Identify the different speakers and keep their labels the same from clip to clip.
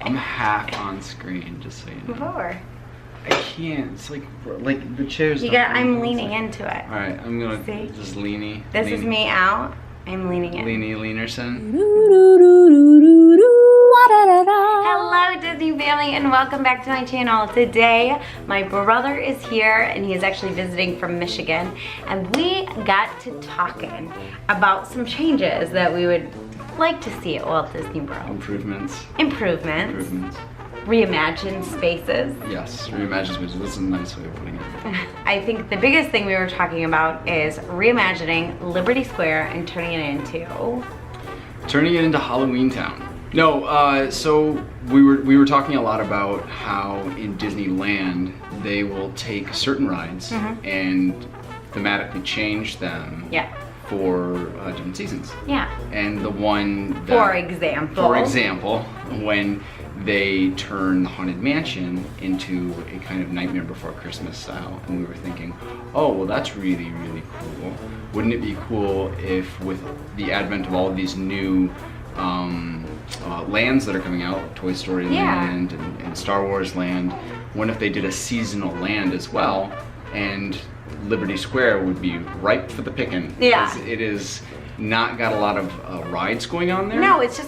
Speaker 1: I'm half on screen, just so you know.
Speaker 2: Move over.
Speaker 1: I can't. It's like the chairs.
Speaker 2: I'm leaning into it.
Speaker 1: All right, I'm gonna
Speaker 2: See?
Speaker 1: just leany.
Speaker 2: This is me out. I'm leaning in.
Speaker 1: Leany Leanerson.
Speaker 2: Hello Disney family and welcome back to my channel. Today my brother is here and he is actually visiting from Michigan, and we got to talking about some changes that we would like to see at Walt Disney World.
Speaker 1: Improvements.
Speaker 2: Reimagined spaces.
Speaker 1: Yes, reimagined spaces. That's a nice way of putting it.
Speaker 2: I think the biggest thing we were talking about is reimagining Liberty Square and turning it into
Speaker 1: Halloweentown. No, so we were talking a lot about how in Disneyland they will take certain rides and thematically change them.
Speaker 2: Yeah.
Speaker 1: For different seasons.
Speaker 2: Yeah.
Speaker 1: And the one that,
Speaker 2: for example,
Speaker 1: when they turn the Haunted Mansion into a kind of Nightmare Before Christmas style, and we were thinking, oh, well, that's really, really cool. Wouldn't it be cool if, with the advent of all of these new lands that are coming out, Toy Story Land and Star Wars Land, what if they did a seasonal land as well, and Liberty Square would be ripe for the picking.
Speaker 2: Yeah.
Speaker 1: It is not got a lot of rides going on there.
Speaker 2: No, it's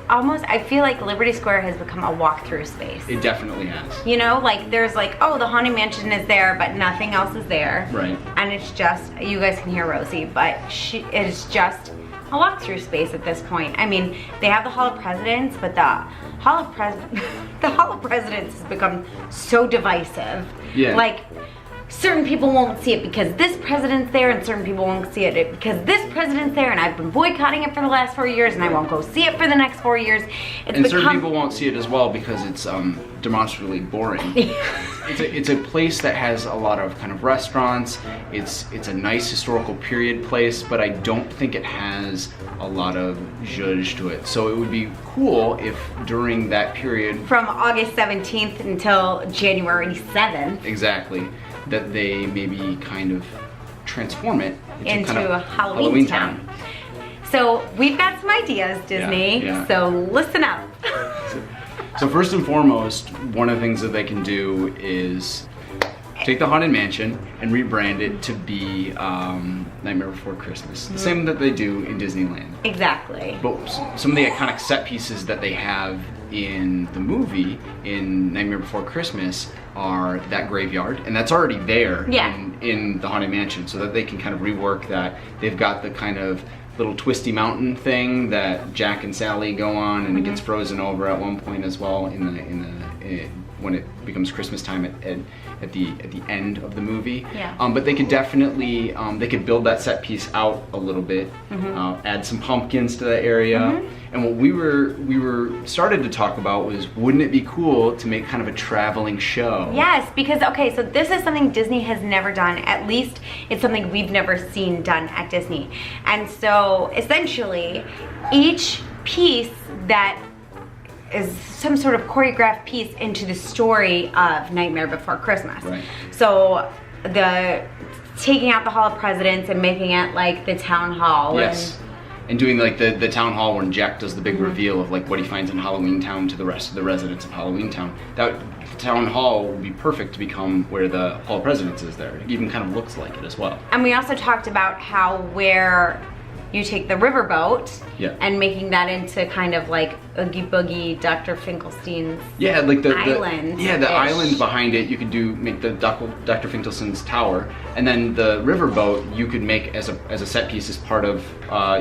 Speaker 2: almost, I feel like Liberty Square has become a walk-through space.
Speaker 1: It definitely has.
Speaker 2: You know, like there's like, oh, the Haunted Mansion is there, but nothing else is there.
Speaker 1: Right.
Speaker 2: And it's just, you guys can hear Rosie, but it is just a walk-through space at this point. I mean, they have the Hall of Presidents, but the Hall of Presidents has become so divisive.
Speaker 1: Yeah.
Speaker 2: Like, certain people won't see it because this president's there, and certain people won't see it because this president's there, and I've been boycotting it for the last 4 years, and I won't go see it for the next 4 years.
Speaker 1: Certain people won't see it as well because it's demonstrably boring. It's a place that has a lot of kind of restaurants. It's a nice historical period place, but I don't think it has a lot of zhuzh to it. So it would be cool if during that period,
Speaker 2: from August 17th until January 7th,
Speaker 1: exactly, that they maybe kind of transform it into kind of
Speaker 2: Halloweentown. So we've got some ideas, Disney, so listen up.
Speaker 1: So first and foremost, one of the things that they can do is take the Haunted Mansion and rebrand it to be Nightmare Before Christmas. The same that they do in Disneyland.
Speaker 2: Exactly.
Speaker 1: But some of the iconic set pieces that they have in the movie, in Nightmare Before Christmas, are that graveyard, and that's already there in the Haunted Mansion, so that they can kind of rework that. They've got the kind of little twisty mountain thing that Jack and Sally go on, and it gets frozen over at one point as well when it becomes Christmas time at the end of the movie.
Speaker 2: Yeah.
Speaker 1: But they could definitely they could build that set piece out a little bit, add some pumpkins to that area. And what we were started to talk about was, wouldn't it be cool to make kind of a traveling show?
Speaker 2: Yes, because okay, so this is something Disney has never done. At least it's something we've never seen done at Disney. And so essentially, each piece that is some sort of choreographed piece into the story of Nightmare Before Christmas.
Speaker 1: Right.
Speaker 2: So the taking out the Hall of Presidents and making it like the town hall.
Speaker 1: Yes. And doing like the town hall when Jack does the big reveal of like what he finds in Halloweentown to the rest of the residents of Halloweentown. That town hall would be perfect to become where the Hall of Presidents is there. It even kind of looks like it as well.
Speaker 2: And we also talked about how where you take the riverboat and making that into kind of like Oogie Boogie, Dr. Finkelstein's
Speaker 1: like the
Speaker 2: island.
Speaker 1: The island behind it. You could make the Dr. Finkelstein's tower, and then the riverboat you could make as a set piece as part of.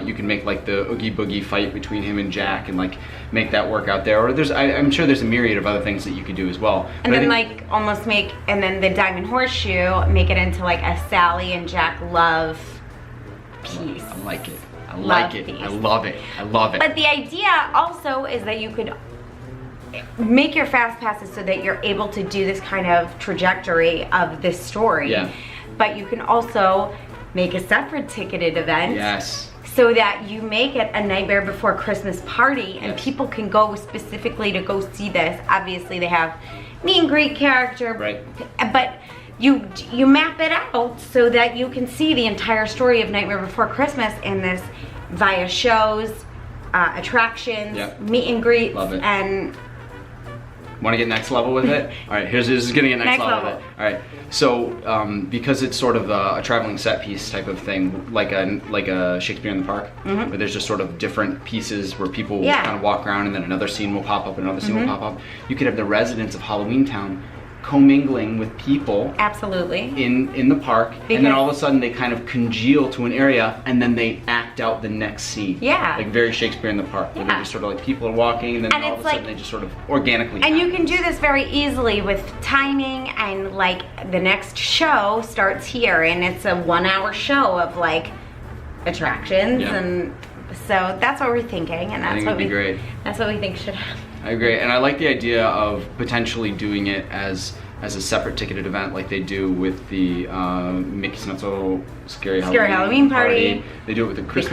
Speaker 1: You can make like the Oogie Boogie fight between him and Jack, and like make that work out there. Or I'm sure there's a myriad of other things that you could do as well.
Speaker 2: And then and then the Diamond Horseshoe, make it into like a Sally and Jack love piece.
Speaker 1: I like it. I like it. I love it. I love it.
Speaker 2: But the idea also is that you could make your fast passes so that you're able to do this kind of trajectory of this story.
Speaker 1: Yeah.
Speaker 2: But you can also make a separate ticketed event.
Speaker 1: Yes.
Speaker 2: So that you make it a Nightmare Before Christmas party, and people can go specifically to go see this. Obviously, they have meet and greet character.
Speaker 1: Right.
Speaker 2: But you map it out so that you can see the entire story of Nightmare Before Christmas in this via shows, attractions, meet and greets, and
Speaker 1: Want to get next level with it? All right, this is gonna get next level with it. All right, so because it's sort of a traveling set piece type of thing, like a Shakespeare in the Park, where there's just sort of different pieces where people kind of walk around, and then another scene will pop up, another scene will pop up. You could have the residents of Halloweentown commingling with people in the park, and then all of a sudden they kind of congeal to an area, and then they act out the next scene. Like very Shakespeare in the Park, where they're just sort of like people are walking, and then all of a sudden they just sort of organically
Speaker 2: and you can do this very easily with timing, and like the next show starts here, and it's a 1 hour show of like attractions, and so that's what we're thinking, and that's what that's what we think should happen.
Speaker 1: I agree, and I like the idea of potentially doing it as a separate ticketed event, like they do with the Mickey's Not So Scary Halloween Party. They do it with the
Speaker 2: Mickey's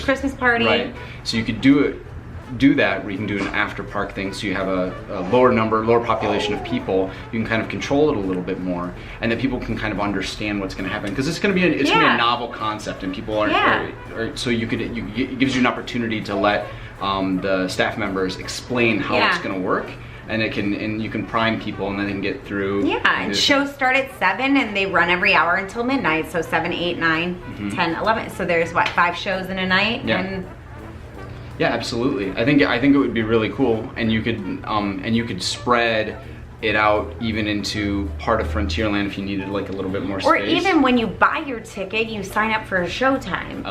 Speaker 2: Christmas Party.
Speaker 1: Right. So you could do that where you can do an after park thing, so you have a lower population of people. You can kind of control it a little bit more, and that people can kind of understand what's going to happen, because it's going to be a novel concept, and people aren't. So it gives you an opportunity to let the staff members explain how it's going to work, and you can prime people, and then they can get through.
Speaker 2: And shows start at 7, and they run every hour until midnight. So 7, 8, 9, 10, 11. So there's what, 5 shows in a night?
Speaker 1: Yeah, absolutely. I think it would be really cool, and you could spread it out even into part of Frontierland if you needed like a little bit more space.
Speaker 2: Or even when you buy your ticket, you sign up for a showtime.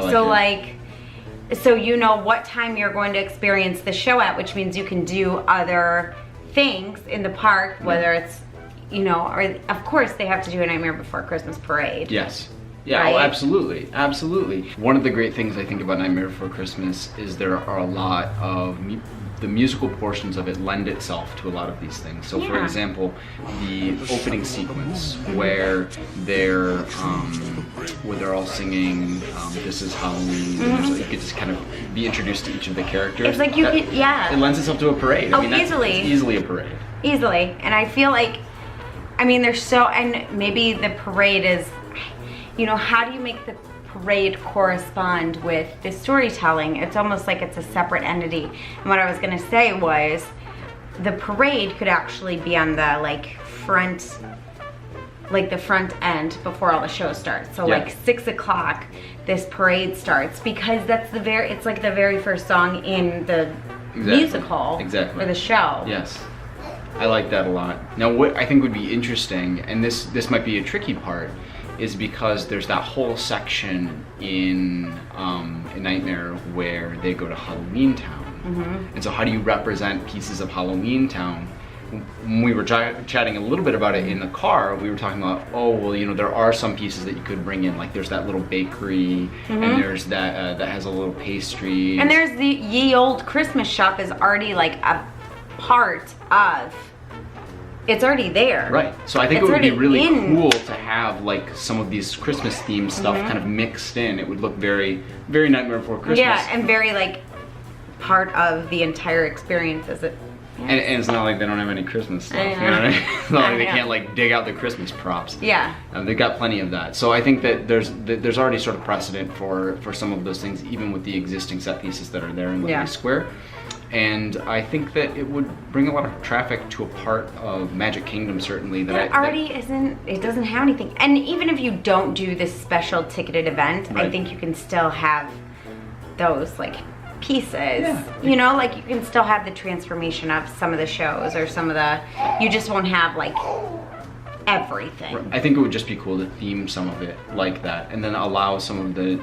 Speaker 2: So you know what time you're going to experience the show at, which means you can do other things in the park, whether it's, or of course they have to do a Nightmare Before Christmas parade.
Speaker 1: Yes. Yeah, right? Oh, absolutely, absolutely. One of the great things I think about Nightmare Before Christmas is there are a lot of the musical portions of it lend itself to a lot of these things. So for example, the opening sequence where they're all singing "This Is Halloween," and you could just kind of be introduced to each of the characters.
Speaker 2: It's like it
Speaker 1: lends itself to a parade. I mean,
Speaker 2: easily.
Speaker 1: It's easily a parade.
Speaker 2: Easily, and I feel like, and maybe the parade is, how do you make the parade correspond with the storytelling? It's almost like it's a separate entity. And what I was gonna say was, the parade could actually be on the front end before all the show starts. So like 6 o'clock, this parade starts, because that's it's like the very first song in the musical or the show.
Speaker 1: Yes. I like that a lot. Now what I think would be interesting, and this might be a tricky part, is because there's that whole section in Nightmare where they go to Halloweentown. And so how do you represent pieces of Halloweentown? When we were chatting a little bit about it in the car, we were talking about, there are some pieces that you could bring in, like there's that little bakery, and there's that has a little pastry.
Speaker 2: And there's the Ye Old Christmas Shop is already like a part of, it's already there.
Speaker 1: Right. So I think it would be really cool to have like some of these Christmas themed stuff kind of mixed in. It would look very, very Nightmare Before Christmas.
Speaker 2: Yeah, and very like part of the entire experience as it.
Speaker 1: And it's not like they don't have any Christmas stuff, you know what I mean? It's not like they can't like dig out the Christmas props.
Speaker 2: Yeah.
Speaker 1: They've got plenty of that. So I think that there's already sort of precedent for some of those things, even with the existing set pieces that are there in Liberty Square. And I think that it would bring a lot of traffic to a part of Magic Kingdom, certainly.
Speaker 2: It doesn't have anything. And even if you don't do this special ticketed event, I think you can still have those like pieces. Yeah. You can still have the transformation of some of the shows, or some of you just won't have like everything.
Speaker 1: I think it would just be cool to theme some of it like that, and then allow some of the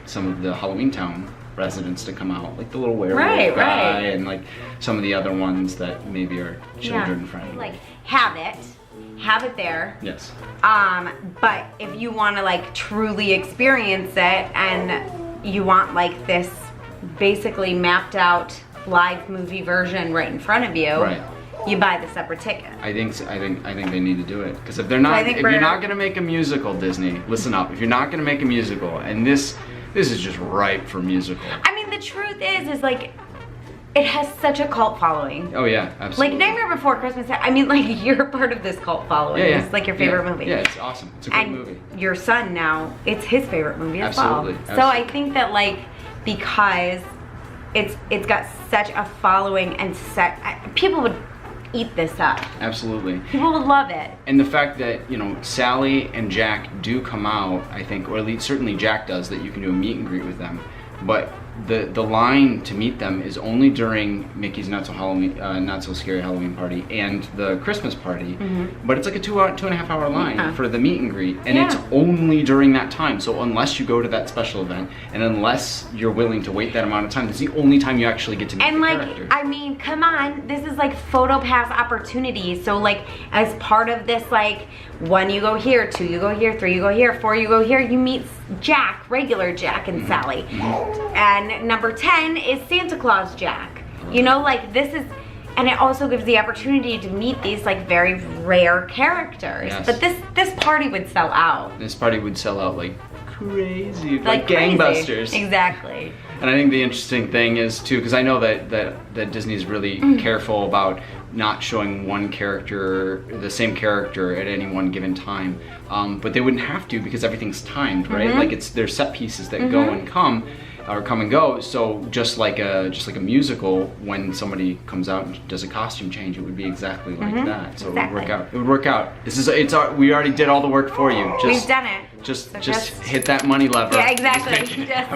Speaker 1: Halloweentown residents to come out, like the little werewolf guy, and like some of the other ones that maybe are children friendly.
Speaker 2: Like have it there.
Speaker 1: Yes.
Speaker 2: But if you want to like truly experience it, and you want like this basically mapped out live movie version right in front of you, you buy the separate ticket.
Speaker 1: I think they need to do it, because if you're not going to make a musical, Disney, listen up. If you're not going to make a musical, and this is just ripe for musical.
Speaker 2: I mean, the truth is like, it has such a cult following.
Speaker 1: Oh yeah, absolutely.
Speaker 2: Like Nightmare Before Christmas, I mean, like, you're part of this cult following.
Speaker 1: Yeah.
Speaker 2: It's like your favorite movie.
Speaker 1: Yeah, it's awesome. It's a great movie.
Speaker 2: Your son now, it's his favorite movie as well.
Speaker 1: Absolutely.
Speaker 2: So I think that like, because it's got such a following, and people would eat this up.
Speaker 1: Absolutely.
Speaker 2: People would love it.
Speaker 1: And the fact that, you know, Sally and Jack do come out, I think, or at least certainly Jack does, that you can do a meet and greet with them. But the line to meet them is only during Mickey's Not So Scary Halloween Party and the Christmas party. But it's like a 2.5 hour line for the meet and greet, and it's only during that time. So unless you go to that special event, and unless you're willing to wait that amount of time, it's the only time you actually get to meet the character.
Speaker 2: I mean, come on, this is like photo pass opportunities. So like, as part of this, like, 1 you go here, 2 you go here, 3 you go here, 4 you go here, you meet Jack, regular Jack and Sally. And number 10 is Santa Claus Jack. You know, like, this is, and it also gives the opportunity to meet these like very rare characters. But this party would sell out.
Speaker 1: This party would sell out like crazy,
Speaker 2: like
Speaker 1: gangbusters.
Speaker 2: Exactly.
Speaker 1: And I think the interesting thing is too, because I know that Disney is really careful about not showing one character, the same character at any one given time, but they wouldn't have to because everything's timed, right? Like there's set pieces that go and come, or come and go. So just like a musical, when somebody comes out and does a costume change, it would be exactly like that. So it would work out. It would work out. We already did all the work for you.
Speaker 2: We've done it.
Speaker 1: Just hit that money lever.
Speaker 2: Yeah, exactly. Just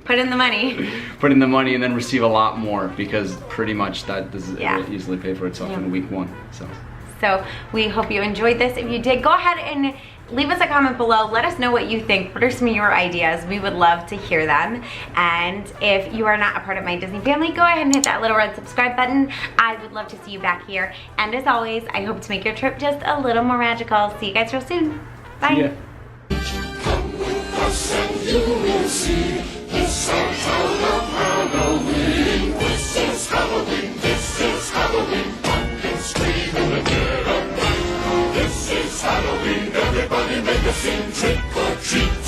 Speaker 2: put in the money.
Speaker 1: Put in the money and then receive a lot more, because pretty much that does easily pay for itself in week 1.
Speaker 2: So we hope you enjoyed this. If you did, go ahead and leave us a comment below. Let us know what you think. What are some of your ideas? We would love to hear them. And if you are not a part of my Disney family, go ahead and hit that little red subscribe button. I would love to see you back here. And as always, I hope to make your trip just a little more magical. See you guys real soon. Bye.
Speaker 1: See ya.
Speaker 3: Come with us and you will see this our town of Halloween. This is Halloween, this is Halloween. Pumpkins scream in the dead of night. This is Halloween, everybody make a scene, trick or treat.